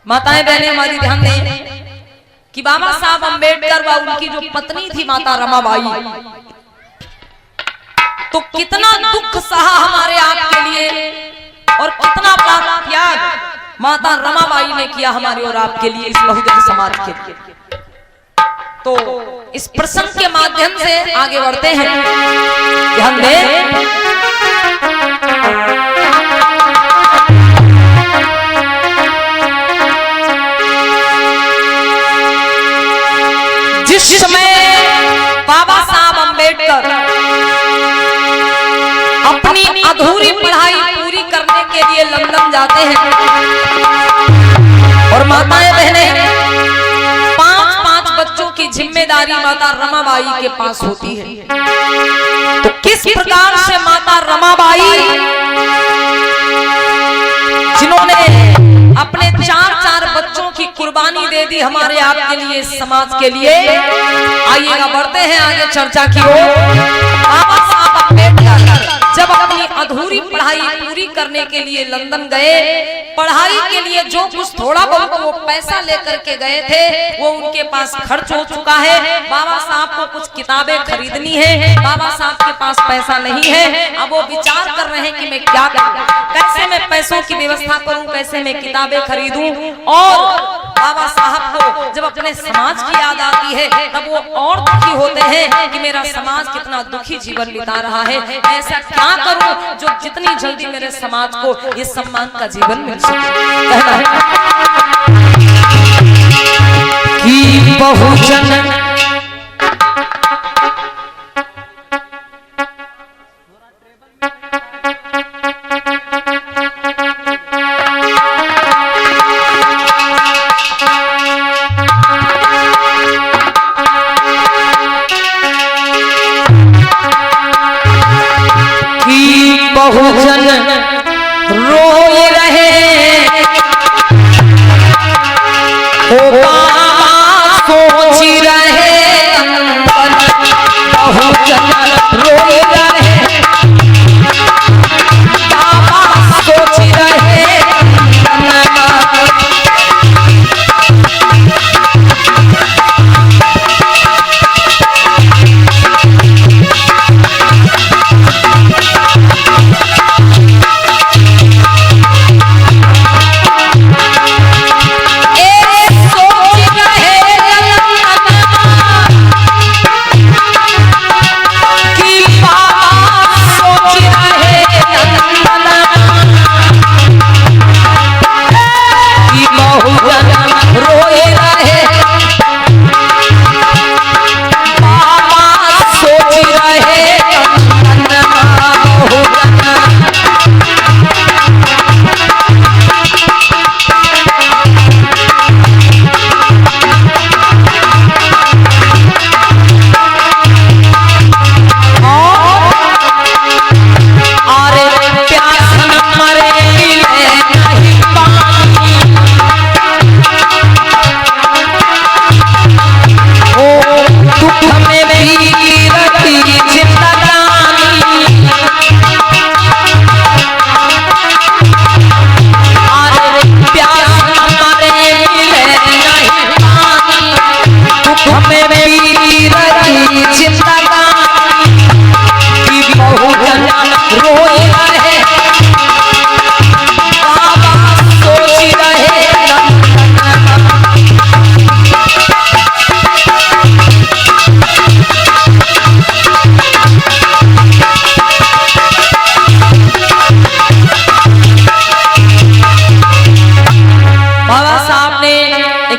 माताएं बहनें हमारी ध्यान दें कि बाबा साहब अम्बेडकर व उनकी जो पत्नी थी माता रमाबाई, तो कितना दुख सहा हमारे आपके लिए और कितना बड़ा त्याग माता रमाबाई ने किया हमारे और आपके लिए, इस बहुजन समाज के लिए। तो इस प्रसंग के माध्यम से आगे बढ़ते हैं। ध्यान दें, जिस समय बाबा साहब अम्बेडकर अपनी अधूरी पढ़ाई पूरी करने के लिए लंदन जाते हैं और माताएं बहनें 5 बच्चों की जिम्मेदारी माता रमाबाई के पास होती है। तो किस प्रकार से माता रमाबाई, जिन्होंने अपने 4 बच्चों की कुर्बानी दे दी हमारे आपके लिए, समाज के लिए, आइएगा बढ़ते हैं आगे चर्चा की ओर। बाबा साहब अम्बेडकर जब अपनी अधूरी पढ़ाई पूरी करने के लिए लंदन गए, पढ़ाई के लिए जो कुछ थोड़ा बहुत वो पैसा लेकर के गए थे वो उनके पास खर्च हो चुका है। बाबा साहब को कुछ किताबें खरीदनी है, बाबा साहब के पास पैसा नहीं है। अब वो विचार कर रहे हैं कि मैं क्या करूं, कैसे मैं पैसों की व्यवस्था करूं, कैसे मैं किताबें खरीदूं। और बाबा साहब को जब अपने समाज की याद आती है तब वो और दुखी होते हैं कि मेरा समाज कितना दुखी जीवन बिता रहा है, ऐसा क्या करूं जो जितनी जल्दी मेरे समाज को ये सम्मान का जीवन मिल सके। कहना है कि बहुजन बहुजन रोए रहे हो, सोच रहे बहुजन रोए रहे, सोच रहे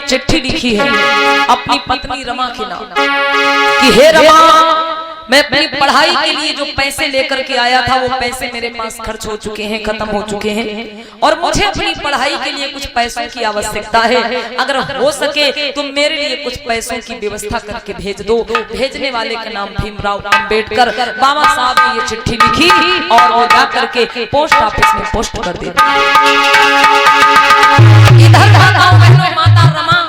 चिट्ठी लिखी है अपनी पत्नी रमा के नाम कि हे रमा, मैं अपनी पढ़ाई के लिए जो पैसे लेकर के आया था वो पैसे मेरे पास खर्च हो चुके हैं, खत्म हो चुके हैं और मुझे अपनी पढ़ाई के लिए कुछ पैसों की आवश्यकता है। अगर हो सके तो मेरे लिए कुछ पैसों की व्यवस्था करके भेज दो। भेजने वाले का नाम भीमराव अम्बेडकर। बाबा साहब ने ये चिट्ठी लिखी और वो जा करके पोस्ट ऑफिस में पोस्ट कर दी। इधर माता रमा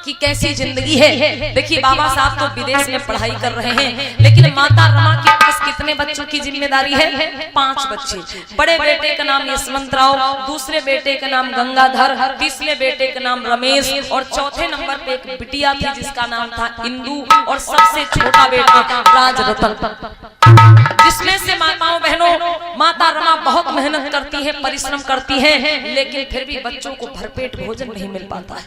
कि कैसी जिंदगी है। देखिए बाबा साहब तो विदेश में पढ़ाई कर रहे हैं, लेकिन माता रमा के पास कितने बच्चों की जिम्मेदारी है? 5 बच्चे। बड़े बेटे का नाम यशवंतराव, दूसरे बेटे का नाम गंगाधर, तीसरे बेटे का नाम रमेश और चौथे नंबर पे एक बिटिया थी जिसका नाम था इंदू और सबसे छोटा बेटा राजरतन। जिसमें से माताओं बहनों माता रमा बहुत मेहनत करती है, परिश्रम करती है, लेकिन फिर भी बच्चों को भरपेट भोजन नहीं मिल पाता है।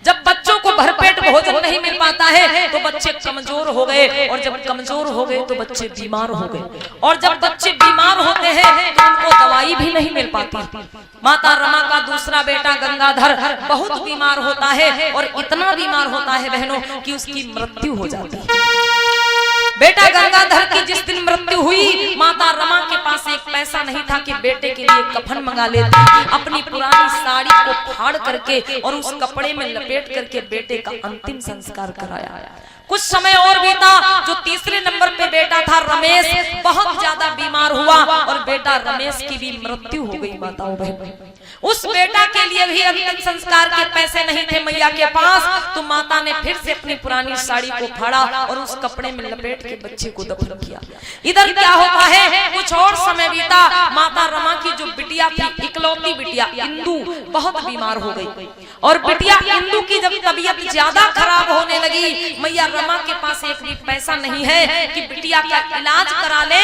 जब बच्चों को भरपेट भोजन नहीं मिल पाता है तो बच्चे कमजोर हो गए, और जब कमजोर हो गए तो बच्चे बीमार हो गए, और जब बच्चे बीमार होते हैं तो उनको दवाई भी नहीं मिल पाती। माता रमा का दूसरा बेटा गंगाधर बहुत बीमार होता है, और इतना बीमार होता है बहनों कि उसकी मृत्यु हो जाती है। बेटा गंगाधर की जिस दिन मृत्यु हुई, माता रमा के पास एक पैसा नहीं था कि बेटे के लिए कफन मंगा लेती। अपनी पुरानी साड़ी को फाड़ करके और उस कपड़े में लपेट करके बेटे का अंतिम संस्कार कराया। कुछ समय और बीता, जो तीसरे नंबर पे बेटा था रमेश बहुत ज्यादा बीमार हुआ और बेटा रमेश की भी मृत्यु हो गई। माताओं बहन, उस बेटा के लिए भी अंतिम संस्कार के पैसे नहीं थे मैया के पास, तो माता ने फिर से अपनी पुरानी साड़ी को फाड़ा और उस कपड़े में लपेट के बच्चे को दफन किया। इधर क्या होता है, कुछ और समय बीता, माता रमा की जो बिटिया थी, इकलौती बिटिया इंदू बहुत बीमार हो गई, और बिटिया इंदू की जब तबीयत ज्यादा खराब होने लगी, मैया रमा के पास एक भी पैसा नहीं है कि बिटिया का इलाज करा ले,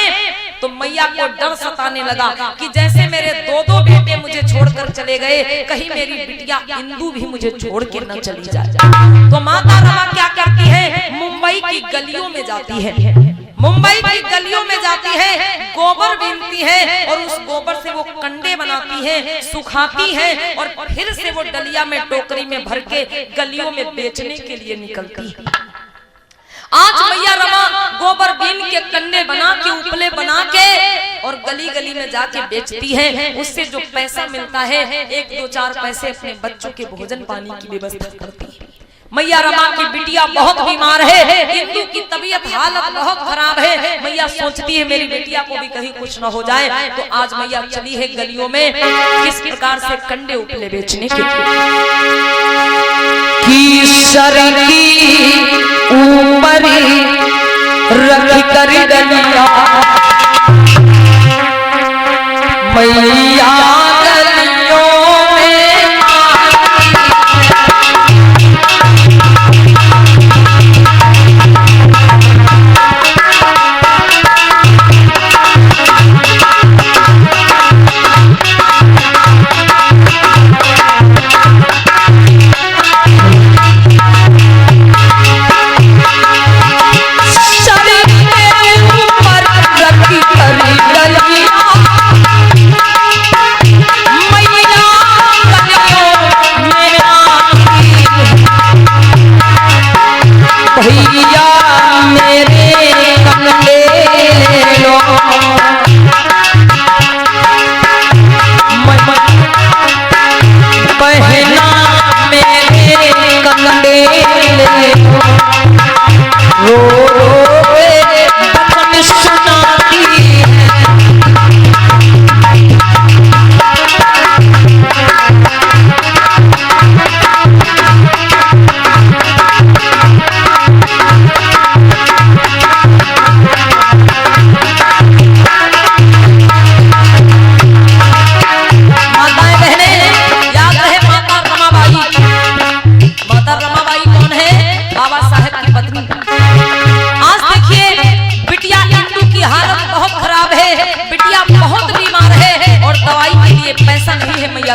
तो मैया को डर सताने लगा कि जैसे मेरे 2 बेटे मुझे छोड़कर चले गए, कहीं मेरी बिटिया इंदू भी मुझे छोड़ के न चली जाए। तो माता रमा क्या करती है, मुंबई की गलियों में जाती है, मुंबई की गलियों में जाती है, गोबर बीनती है और उस गोबर से वो कंडे बनाती है, सुखाती है और फिर से वो डलिया में टोकरी में भर के गलियों में बेचने के लिए निकलती है। आज मैया रमा गोबर बीन के कंडे बना के, उपले बना के और गली गली में जाके बेचती है। उससे जो पैसा मिलता है 1-2-4 पैसे अपने बच्चों के भोजन पानी की व्यवस्था करती है। मैया रमा की बिटिया बहुत बीमार है, इंदू की तबीयत हालत बहुत खराब है। मैया सोचती है मेरी बिटिया को भी कहीं कुछ न हो जाए, तो आज मैया चली है गलियों में किस प्रकार से कंडे उपले बेचने के लिए। ऊपर रख कर डलिया मैया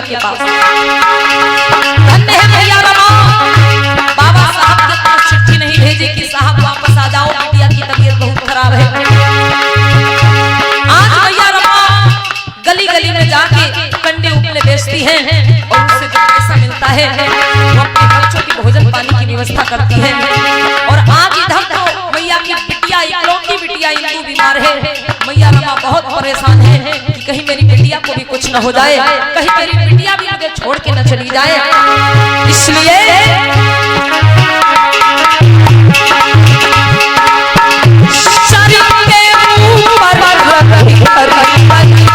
के पास। धन्य है मैया रमा, बाबा साहब के पास चिट्ठी नहीं भेजी कि साहब वापस आ जाओ, बिटिया की तबीयत बहुत खराब है। आज मैया रमा गली गली में जाके कंडे उपले बेचती हैं और उससे जो पैसा मिलता है वो अपने बच्चों की भोजन पानी की व्यवस्था करती है। और आज इधर तो मैया की बिटिया, इकलौती बिटिया इंदू बीमार है। मैया रमा बहुत परेशान है कि कहीं मेरी बिटिया को भी कुछ न हो जाए, कहीं मेरी बिटिया भी मुझे छोड़ के न चली जाए। इसलिए शरीर के ऊपर मैया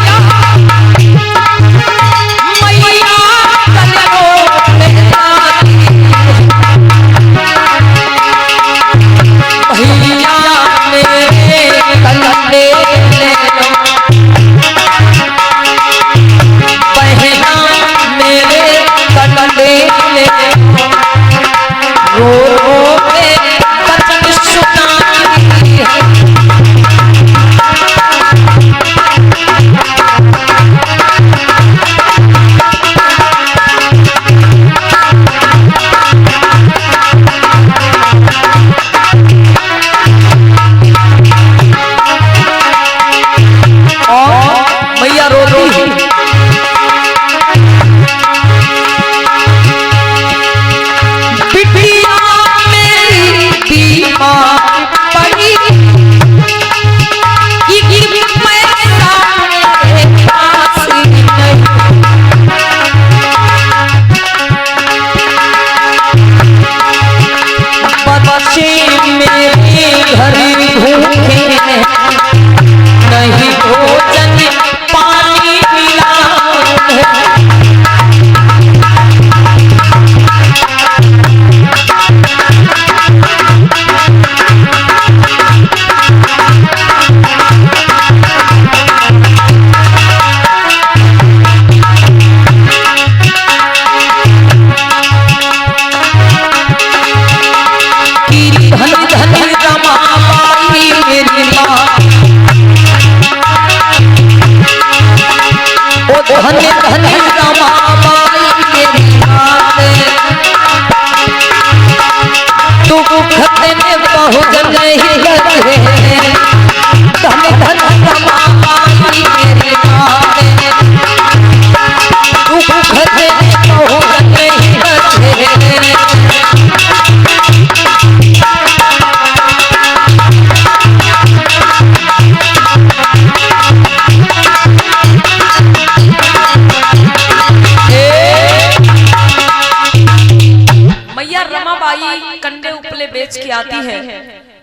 बाई कंडे उपले बेच के आती है,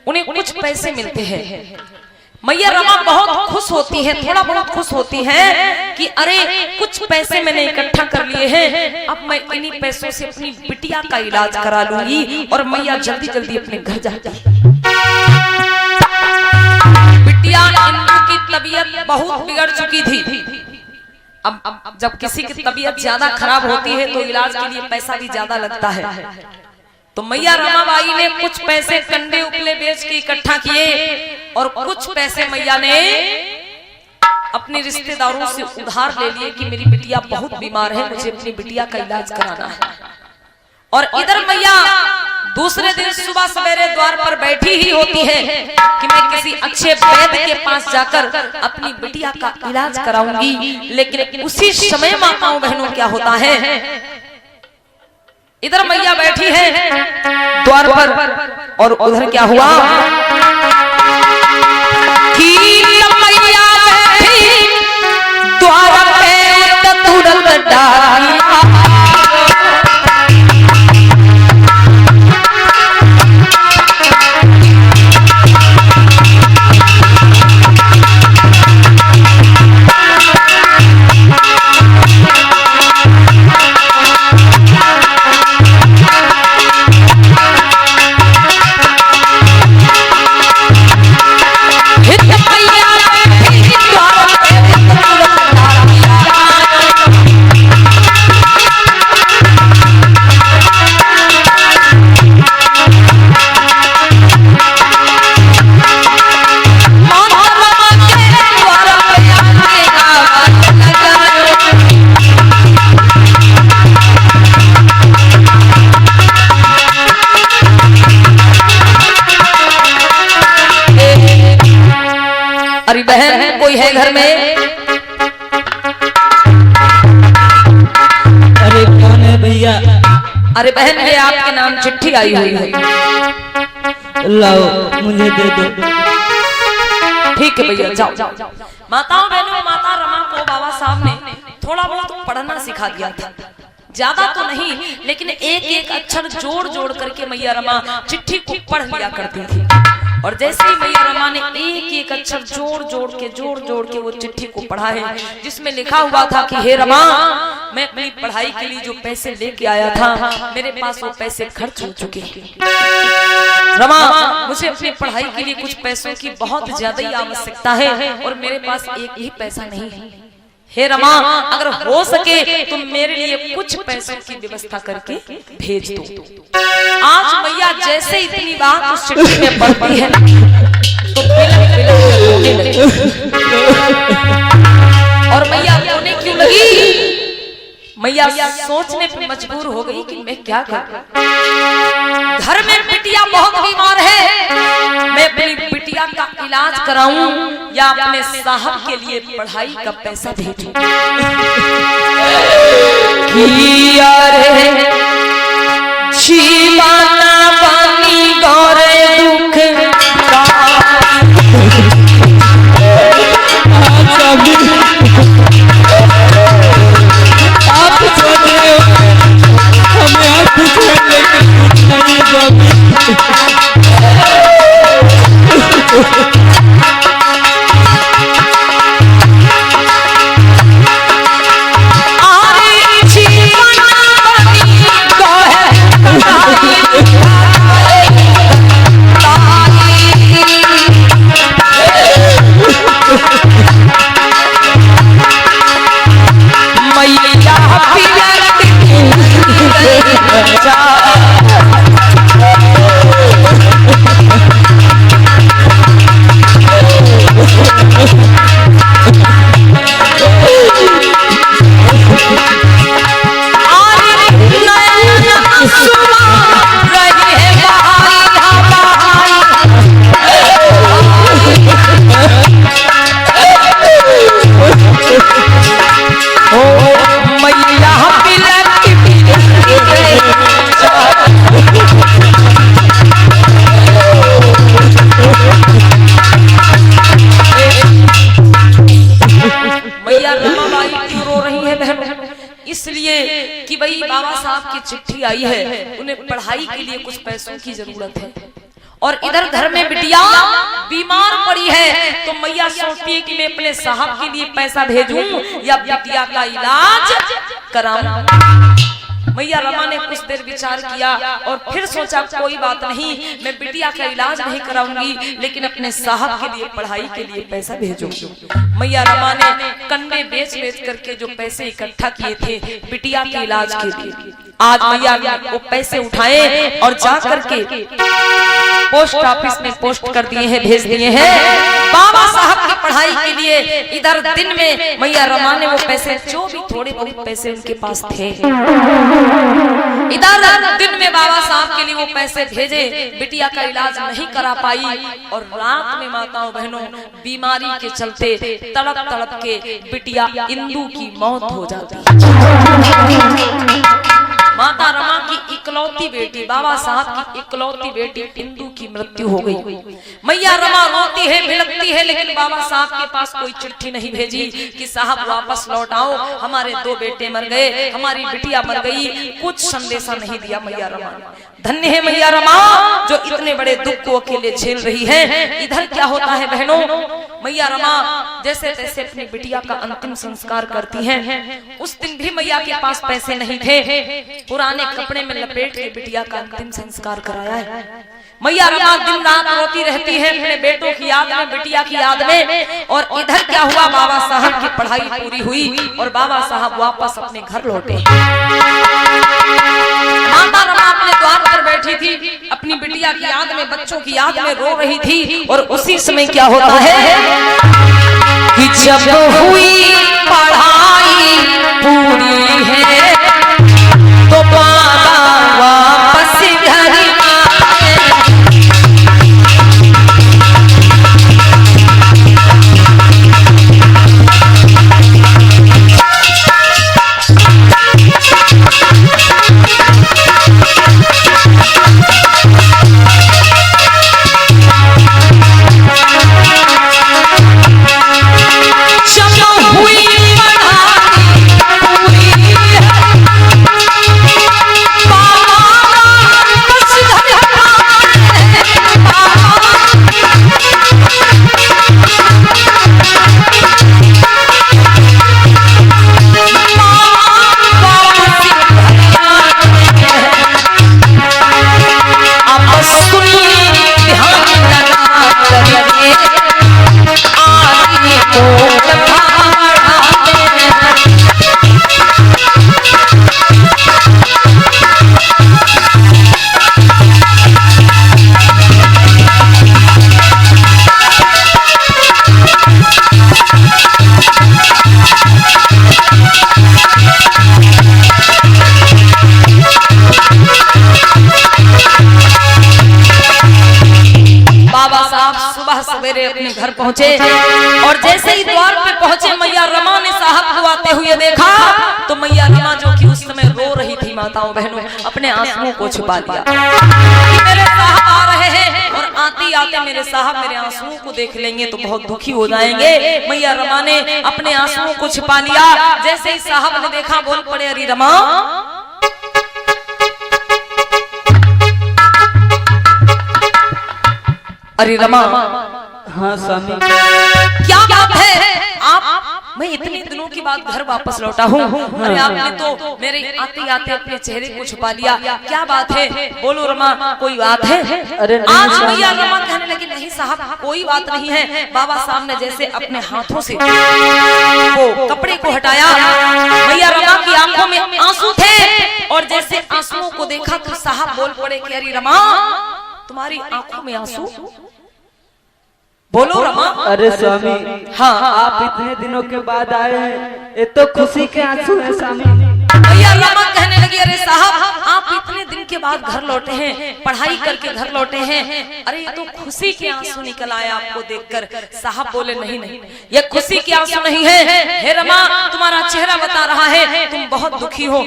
उन्हें कुछ पैसे मिलते हैं। मैया रमा बहुत खुश होती है, थोड़ा बहुत खुश होती है कि अरे कुछ पैसे मैंने इकट्ठा कर लिए हैं, अब मैं इन्हीं पैसों से अपनी बिटिया का इलाज करा लूंगी। और मैया जल्दी जल्दी अपने घर जाती है। बिटिया इंदु की तबीयत बहुत बिगड़ चुकी थी। अब जब किसी की तबीयत ज्यादा खराब होती है तो इलाज के लिए पैसा भी ज्यादा लगता है। तो मैया रमाबाई ने कुछ पैसे कंडे उपले बेच के इकट्ठा किए और कुछ पैसे मैया ने अपने रिश्तेदारों से उधार ले लिए कि मेरी बिटिया बहुत बीमार है, मुझे अपनी बिटिया का इलाज कराना है। और इधर मैया दूसरे दिन सुबह सवेरे द्वार पर बैठी ही होती है कि मैं किसी अच्छे वैद्य के पास जाकर अपनी बिटिया का इलाज कराऊंगी। लेकिन उसी समय माताओं बहनों क्या होता है, इधर मैया बैठी है द्वार पर और उधर क्या हुआ कि मैया बैठी द्वार पे तुरंत डालिया बहन कोई है घर में? अरे कौन है भैया? अरे बहन ये आपके नाम चिट्ठी आई हुई है, लाओ मुझे दे दो। ठीक है भैया जाओ। माताओं बहनों, माता रमा को बाबा साहब ने थोड़ा बहुत पढ़ना सिखा दिया था, ज्यादा तो नहीं लेकिन एक एक अक्षर जोड़ जोड़ करके मैया रमा चिट्ठी को पढ़ लिया करती थी। और जैसे ही मैया रमा ने एक एक अक्षर जोड़ जोड़ के वो चिट्ठी को पढ़ा है, जिसमें लिखा हुआ था कि हे रमा, मैं अपनी पढ़ाई के लिए जो पैसे लेके आया था मेरे पास वो पैसे खर्च हो चुके हैं। रमा, मुझे अपनी पढ़ाई के लिए कुछ पैसों की बहुत ज्यादा ही आवश्यकता है और मेरे पास एक ही पैसा नहीं है। हे रमा, अगर हो सके तो मेरे लिए कुछ पैसों की व्यवस्था करके भेज दो। आज मैया जैसे इतनी बात उस चिट्ठी में पढ़ती है तो बिलख बिलख रोने लगी। और मैया रोने क्यों लगी? मैया सोचने पे मजबूर हो गई कि मैं क्या करूं। घर में बिटिया बहुत बीमार है, मैं अपनी बिटिया का इलाज कराऊं या अपने साहब के लिए पढ़ाई का पैसा भेजूं? जीवाना पानी गौरे दुख आप सोच रहे हो हमें आप कुछ लेकिन कुछ नहीं दोगे। इसलिए कि भाई बाबा साहब की चिट्ठी आई है, उन्हें पढ़ाई के लिए कुछ पैसों की जरूरत है और इधर घर में बिटिया बीमार पड़ी है, तो मैया सोचती है कि मैं अपने साहब के लिए पैसा भेजूं या बिटिया का इलाज कराऊं। मैया रमा ने कुछ देर विचार किया और फिर सोचा कोई बात नहीं, मैं बिटिया का इलाज नहीं कराऊंगी, लेकिन अपने साहब के लिए पढ़ाई के लिए पैसा भेजूंगी। मैया रमा ने कंडे बेच करके जो पैसे इकट्ठा किए थे बिटिया के इलाज के लिए, आज मैया ने वो पैसे उठाए और जा करके पोस्ट ऑफिस में पोस्ट कर दिए हैं, भेज दिए हैं बाबा साहब की पढ़ाई के लिए। इधर दिन में मैया रमा ने वो पैसे, जो भी थोड़े बहुत पैसे उनके पास थे, इधर दिन में बाबा साहब के लिए वो पैसे भेजे, बिटिया का इलाज नहीं करा पाई और रात में माताओं बहनों बीमारी के चलते तड़प तड़प के बिटिया इंदू की मौत हो जाती। माता रमा की इकलौती बेटी, बाबा साहब की इकलौती बेटी इंदू की मृत्यु हो गई। मैया रमा रोती है, भिलकती है, लेकिन बाबा साहब के पास कोई चिट्ठी नहीं भेजी कि साहब वापस लौट आओ, हमारे 2 बेटे मर गए, हमारी बिटिया मर गई, कुछ संदेशा नहीं दिया मैया रमा। धन्य है मैया रमा जो इतने बड़े दुख को अकेले झेल रही है। इधर क्या होता है बहनों, मैया रमा जैसे तैसे अपनी बिटिया का अंतिम संस्कार करती हैं। उस दिन भी मैया के पास पैसे नहीं थे, पुराने कपड़े में लपेट के बिटिया का अंतिम संस्कार कराया है। मैया रमा दिन रात रोती रहती है अपने बेटों की याद में, बिटिया की याद में। और इधर क्या हुआ, बाबा साहब की पढ़ाई पूरी हुई और बाबा साहब वापस अपने घर लौटे। माता रमा अपने द्वार पर बैठी थी, अपनी बिटिया की याद में, बच्चों की याद में रो रही थी। और उसी समय क्या होता है कि जब हुई पढ़ाई पूरी है तो बाबा वापस घर आए। सवेरे अपने घर पहुंचे और जैसे ही द्वार पे पहुंचे मैया रमा ने साहब को आते हुए देखा तो मैया रमा जो कि उस समय रो रही थी, माताओं बहनों, अपने आंसुओं को छुपा लिया कि मेरे साहब आ रहे हैं और आते आते मेरे साहब मेरे आंसुओं को देख लेंगे तो बहुत दुखी हो जाएंगे। मैया रमा ने अपने आंसुओं को छुपा लिया। जैसे ही साहब ने देखा बोल पड़े, अरे रमा, अरे रमा। हाँ स्वामी, क्या बात है आप, मैं इतने दिनों के बाद घर वापस लौटा हूँ, अरे आपने तो मेरे आते आते अपने चेहरे को छुपा लिया, क्या बात है? बोलो रमा, कोई बात है? अरे आज मैया रमा कहने लगी, नहीं साहब कोई बात नहीं है। बाबा साहब ने जैसे अपने हाथों से वो कपड़े को हटाया, मैया रमा की आंखों में आंसू थे और जैसे आंसुओं को देखा तो साहब बोल पड़े कि अरे रमा, तुम्हारी आंखों में आंसू? बोलो रमा। अरे स्वामी, हाँ आप इतने दिनों के बाद आए हैं, ये तो खुशी के आंसू हैं स्वामी। भैया रमा कहने लगी, अरे साहब आप इतने दिन के बाद घर लौटे हैं, पढ़ाई करके घर लौटे हैं, अरे ये तो खुशी के आंसू निकल आए आपको देखकर। साहब बोले, नहीं नहीं, ये खुशी के आंसू नहीं है, हे रमा तुम्हारा चेहरा बता रहा है तुम बहुत दुखी हो।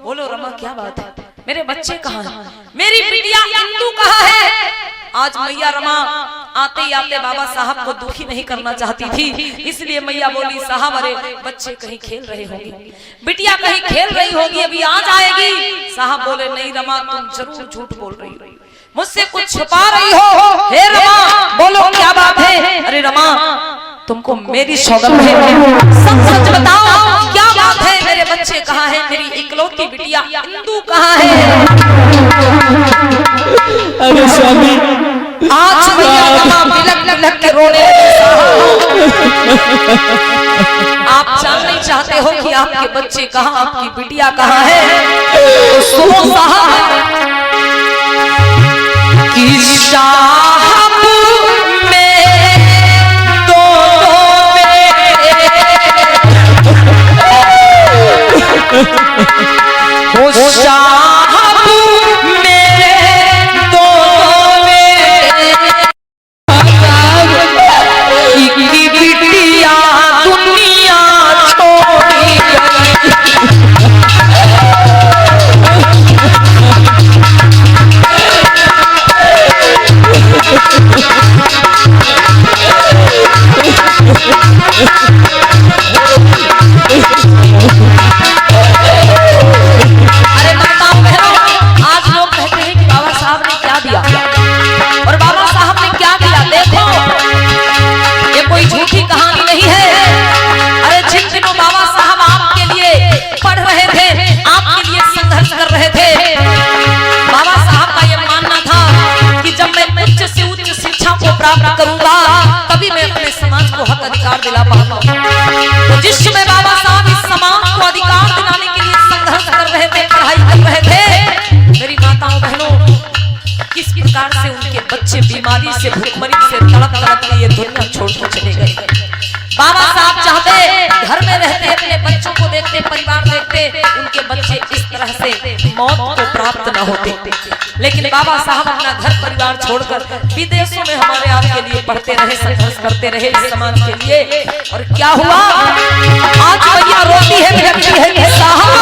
बोलो रमा, क्या बात है? मेरे बच्चे कहाँ हैं? मेरी बिटिया इंदू कहाँ है? आज मैया रमा आते ही आते बाबा साहब को दुखी नहीं करना चाहती थी, इसलिए मैया बोली साहब अरे बच्चे कहीं खेल रहे होंगे, बिटिया कहीं खेल रही होगी, अभी आ जाएगी। साहब बोले नहीं रमा तुम जरूर झूठ बोल रही हो, मुझसे कुछ छुपा रही हो। हे रमा बोलो क्या बात है? अरे रमा तुमको मेरी सौगंध है, सब सच बताओ क्या बात है? मेरे बच्चे कहाँ हैं? मेरी इकलौती बिटिया इंदु कहाँ है? अरे स्वामी आज मैया रमा बिलख बिलख के रोने लगी। आप जानना चाहते हो कि आपके बच्चे कहाँ, आपकी बिटिया कहाँ है? तो सुनो साहब कि साहब वो साहब मेरे दोनों की बिटिया दुनिया छोड़ी करूंगा तभी मैं अपने समाज को हक अधिकार दिला पाऊंगा। तो जिस समय बाबा साहब इस समाज को अधिकार दिलाने के लिए संघर्ष कर रहे थे, पढ़ाई कर रहे थे, मेरी माताओं बहनों किस प्रकार से उनके बच्चे बीमारी से भूखमरी से तड़प तड़प के ये दुनिया छोड़ के चले गए। बाबा साहब चाहते घर में रहते अपने बच्चों को देखते, परिवार देखते, उनके बच्चे इस तरह से मौत को प्राप्त न होते, लेकिन बाबा साहब अपना घर परिवार छोड़कर विदेशों में हमारे आपके लिए पढ़ते रहे, संघर्ष करते रहे इस समाज के लिए। और क्या हुआ आज मैया रोती है, साहब